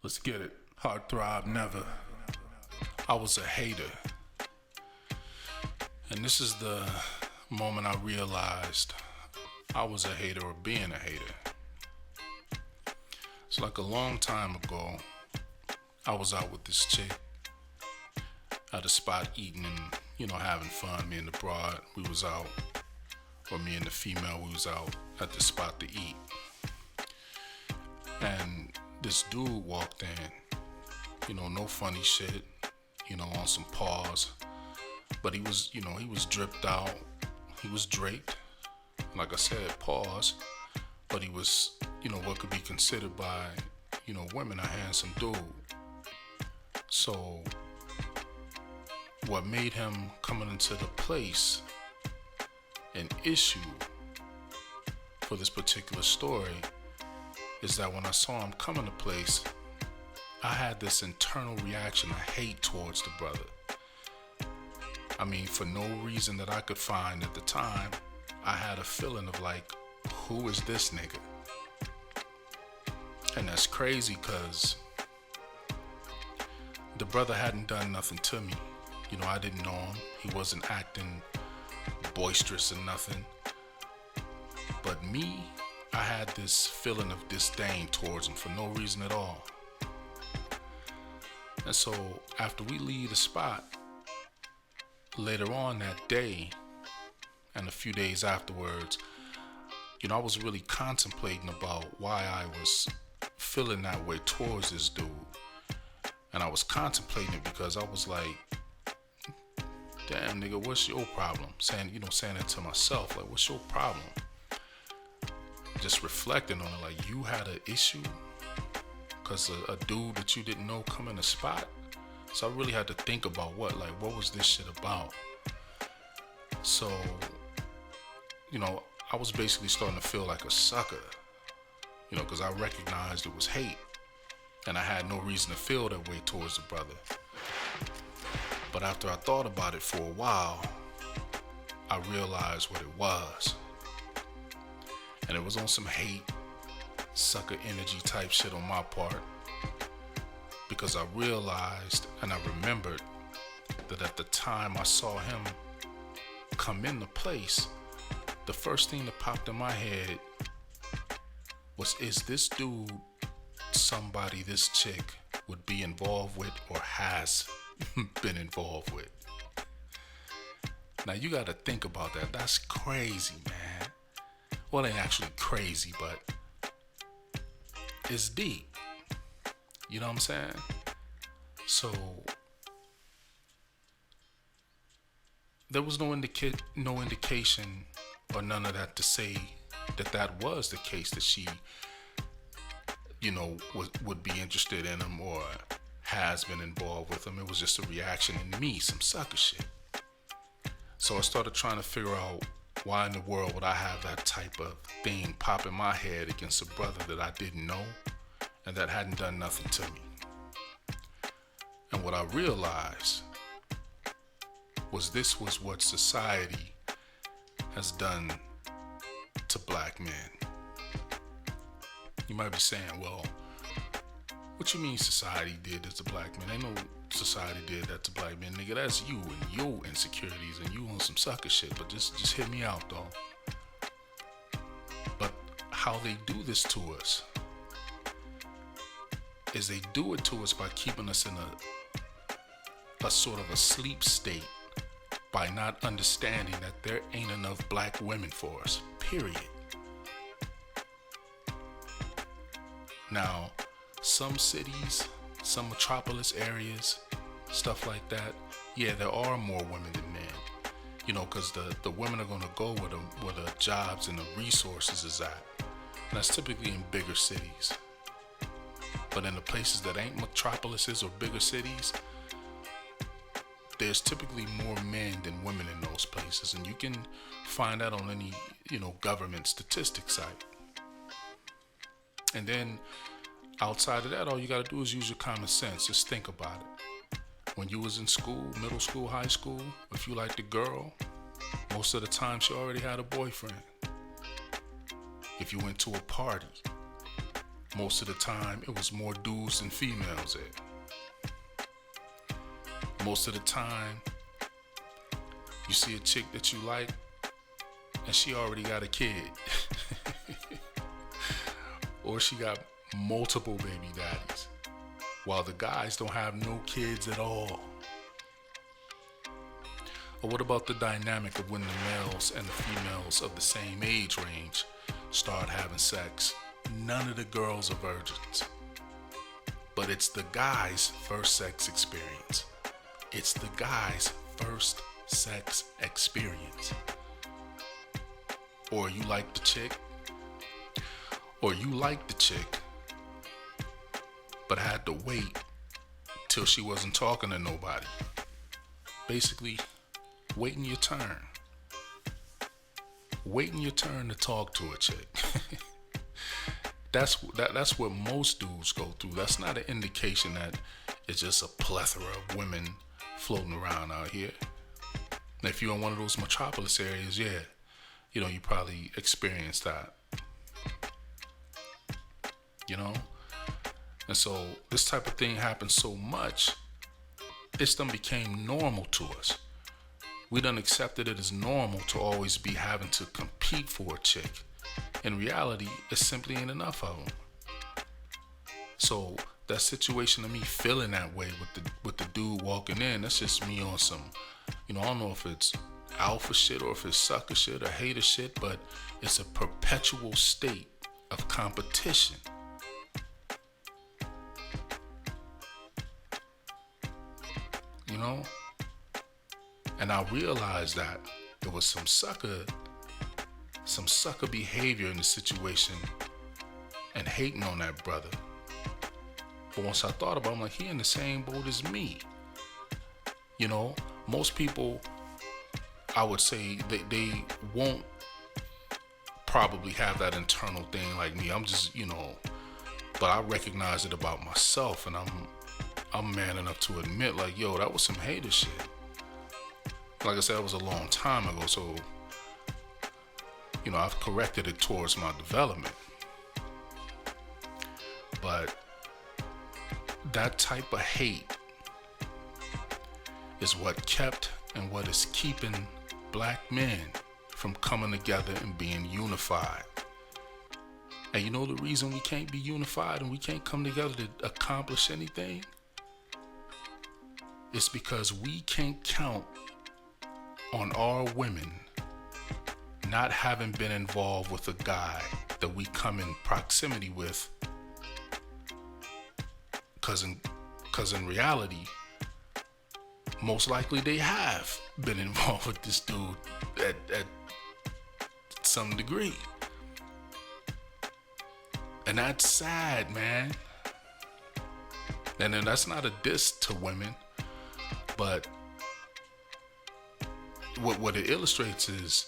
Let's get it. Heart throb never. I was a hater. And this is the moment I realized I was a hater or being a hater. It's like a long time ago, I was out with this chick at a spot eating and, having fun. Me and the broad, we was out. Or me and the female, we was out at the spot to eat. And this dude walked in, no funny shit, on some pause. But he was, he was dripped out. He was draped. Like I said, pause. But he was, what could be considered by, women, a handsome dude. So what made him coming into the place an issue for this particular story is that when I saw him come into place, I had this internal reaction of hate towards the brother. I mean, for no reason that I could find at the time, I had a feeling of like, who is this nigga? And that's crazy because the brother hadn't done nothing to me. I didn't know him. He wasn't acting boisterous or nothing. But me, I had this feeling of disdain towards him for no reason at all. And so after we leave the spot, later on that day, and a few days afterwards, I was really contemplating about why I was feeling that way towards this dude. And I was contemplating it because I was like, damn nigga, what's your problem? Saying it to myself, like, what's your problem? Just reflecting on it, like, you had an issue because a dude that you didn't know come in the spot. So I really had to think about what was this shit about? So, I was basically starting to feel like a sucker, because I recognized it was hate and I had no reason to feel that way towards the brother. But after I thought about it for a while, I realized what it was. And it was on some hate, sucker energy type shit on my part. Because I realized and I remembered that at the time I saw him come into place, the first thing that popped in my head was, is this dude somebody this chick would be involved with or has been involved with? Now you gotta think about that. That's crazy, man. Well, it ain't actually crazy, but it's deep. You know what I'm saying? So there was no indication or none of that to say that was the case, that she, would be interested in him or has been involved with him. It was just a reaction in me, some sucker shit. So I started trying to figure out, why in the world would I have that type of thing pop in my head against a brother that I didn't know and that hadn't done nothing to me? And what I realized was this was what society has done to black men. You might be saying, well, what you mean society did this to black men? Ain't no society did that to black men. Nigga, that's you and your insecurities and you on some sucker shit. But just hear me out though. But how they do this to us is they do it to us by keeping us in a sort of a sleep state, by not understanding that there ain't enough black women for us, period. Now, some cities, some metropolis areas, stuff like that, yeah, there are more women than men, because the women are going to go where the jobs and the resources is at. And that's typically in bigger cities. But in the places that ain't metropolises or bigger cities, there's typically more men than women in those places. And you can find that on any, government statistics site. And then outside of that, all you got to do is use your common sense. Just think about it. When you was in school, middle school, high school, if you liked a girl, most of the time she already had a boyfriend. If you went to a party, Most of the time, it was more dudes than females there. Most of the time, you see a chick that you like, and she already got a kid. Or she got multiple baby daddies, while the guys don't have no kids at all. Or what about the dynamic of when the males and the females of the same age range start having sex? None of the girls are virgins. But it's the guy's first sex experience. It's the guy's first sex experience. Or you like the chick, but had to wait till she wasn't talking to nobody. Basically, waiting your turn. Waiting your turn to talk to a chick. That's what most dudes go through. That's not an indication that it's just a plethora of women floating around out here. And if you're in one of those metropolis areas, yeah, you probably experienced that. And so this type of thing happens so much, it's done became normal to us. We done accepted it as normal to always be having to compete for a chick. In reality, it simply ain't enough of them. So that situation of me feeling that way with the dude walking in, that's just me on some, I don't know if it's alpha shit or if it's sucker shit or hater shit, but it's a perpetual state of competition. And I realized that there was some sucker behavior in the situation and hating on that brother. But once I thought about it, I'm like, he in the same boat as me. Most people, I would say, they won't probably have that internal thing like me. I'm just, but I recognize it about myself, and I'm man enough to admit, like, yo, that was some hater shit. Like I said, it was a long time ago, so, I've corrected it towards my development. But that type of hate is what kept and what is keeping black men from coming together and being unified. And the reason we can't be unified and we can't come together to accomplish anything? It's because we can't count on our women not having been involved with a guy that we come in proximity with, because in reality, most likely they have been involved with this dude at some degree. And that's sad, man. And then that's not a diss to women, but what it illustrates is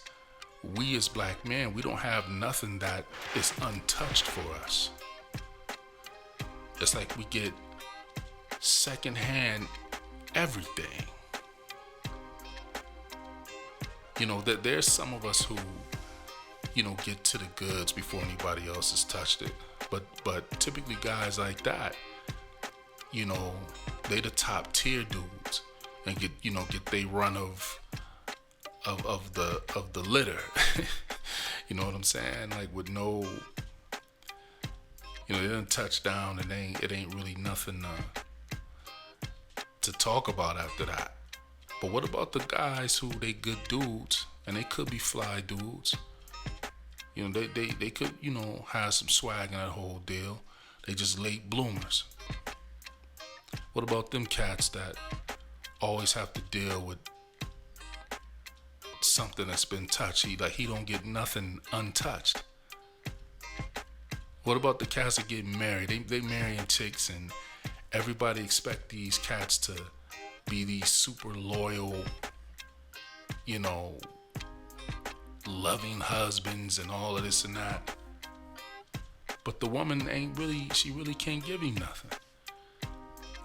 we as black men, we don't have nothing that is untouched for us. It's like we get secondhand everything. That there's some of us who, get to the goods before anybody else has touched it. But typically guys like that, they the top tier dudes and get they run of the litter. You know what I'm saying? Like with no, they didn't touch down and it ain't really nothing to talk about after that. But what about the guys who they good dudes and they could be fly dudes? They could, have some swag in that whole deal. They just late bloomers. What about them cats that always have to deal with something that's been touched? He don't get nothing untouched. What about the cats that get married? They marrying chicks and everybody expect these cats to be these super loyal, loving husbands and all of this and that. But the woman she really can't give him nothing.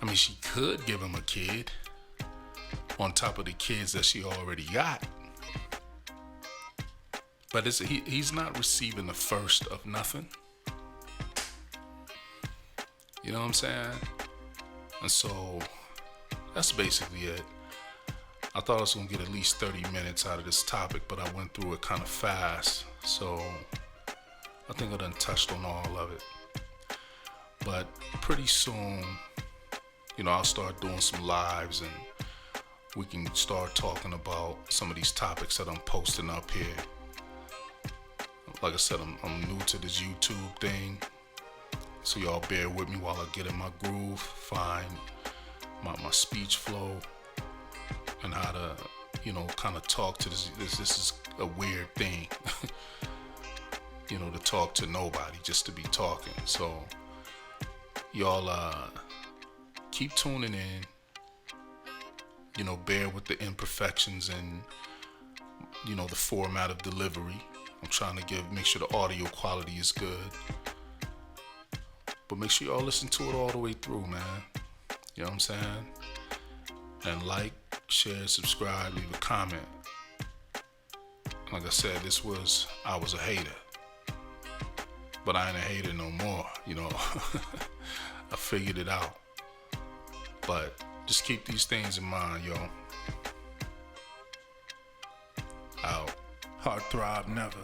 I mean, she could give him a kid on top of the kids that she already got. But he's not receiving the first of nothing. You know what I'm saying? And so that's basically it. I thought I was gonna get at least 30 minutes out of this topic, but I went through it kind of fast. So I think I done touched on all of it. But pretty soon, I'll start doing some lives and we can start talking about some of these topics that I'm posting up here. Like I said, I'm new to this YouTube thing, so y'all bear with me while I get in my groove, find my speech flow, and how to, kind of talk to this. This is a weird thing, to talk to nobody, just to be talking. So y'all keep tuning in. Bear with the imperfections and the format of delivery. I'm trying to make sure the audio quality is good. But make sure y'all listen to it all the way through, man. You know what I'm saying? And like, share, subscribe, leave a comment. Like I said, I was a hater. But I ain't a hater no more, I figured it out. But just keep these things in mind, yo. Out. Heart throb never.